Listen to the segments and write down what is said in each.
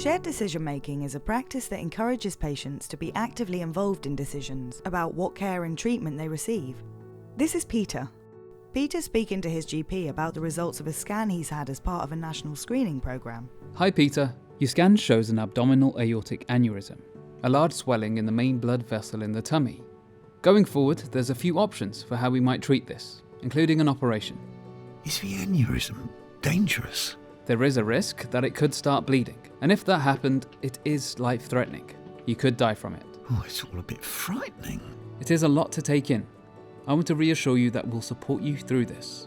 Shared decision-making is a practice that encourages patients to be actively involved in decisions about what care and treatment they receive. This is Peter. Peter's speaking to his GP about the results of a scan he's had as part of a national screening programme. Hi Peter, your scan shows an abdominal aortic aneurysm, a large swelling in the main blood vessel in the tummy. Going forward, there's a few options for how we might treat this, including an operation. Is the aneurysm dangerous? There is a risk that it could start bleeding, and if that happened, it is life-threatening. You could die from it. Oh, it's all a bit frightening. It is a lot to take in. I want to reassure you that we'll support you through this.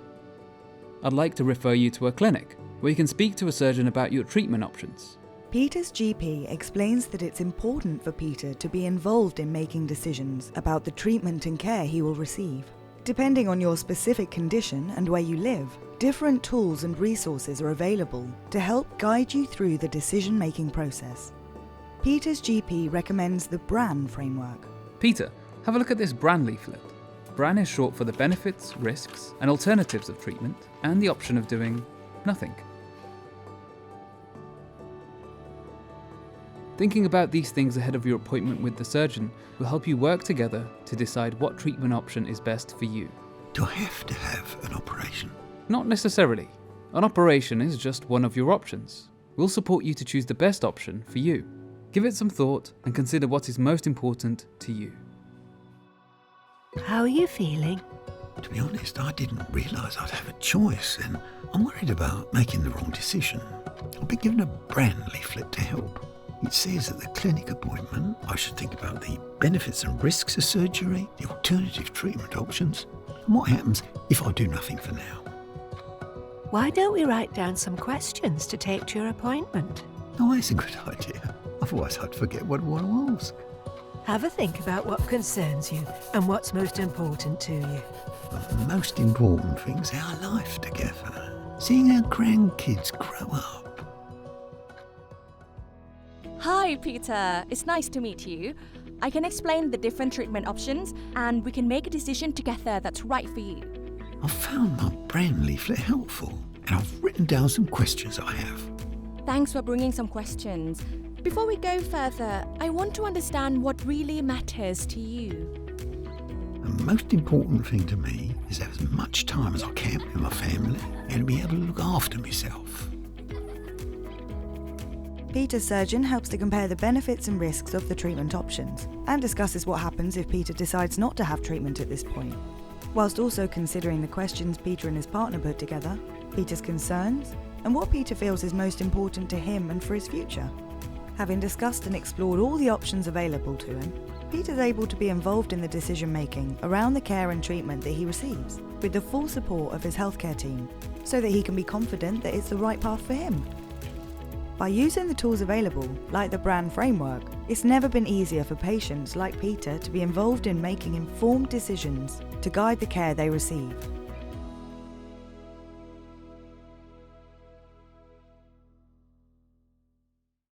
I'd like to refer you to a clinic where you can speak to a surgeon about your treatment options. Peter's GP explains that it's important for Peter to be involved in making decisions about the treatment and care he will receive. Depending on your specific condition and where you live, different tools and resources are available to help guide you through the decision-making process. Peter's GP recommends the BRAN framework. Peter, have a look at this BRAN leaflet. BRAN is short for the benefits, risks, and alternatives of treatment, and the option of doing nothing. Thinking about these things ahead of your appointment with the surgeon will help you work together to decide what treatment option is best for you. Do I have to have an operation? Not necessarily. An operation is just one of your options. We'll support you to choose the best option for you. Give it some thought and consider what is most important to you. How are you feeling? To be honest, I didn't realise I'd have a choice, and I'm worried about making the wrong decision. I'll be given a BRAN leaflet to help. It says at the clinic appointment I should think about the benefits and risks of surgery, the alternative treatment options, and what happens if I do nothing for now. Why don't we write down some questions to take to your appointment? Oh, that's a good idea. Otherwise I'd forget what I want to ask. Have a think about what concerns you and what's most important to you. But the most important thing's our life together. Seeing our grandkids grow up. Hi Peter, it's nice to meet you. I can explain the different treatment options and we can make a decision together that's right for you. I found my BRAN leaflet helpful, and I've written down some questions I have. Thanks for bringing some questions. Before we go further, I want to understand what really matters to you. The most important thing to me is to have as much time as I can with my family and to be able to look after myself. Peter's surgeon helps to compare the benefits and risks of the treatment options and discusses what happens if Peter decides not to have treatment at this point, whilst also considering the questions Peter and his partner put together, Peter's concerns, and what Peter feels is most important to him and for his future. Having discussed and explored all the options available to him, Peter's able to be involved in the decision-making around the care and treatment that he receives, with the full support of his healthcare team, so that he can be confident that it's the right path for him. By using the tools available, like the BRAN framework, it's never been easier for patients like Peter to be involved in making informed decisions to guide the care they receive.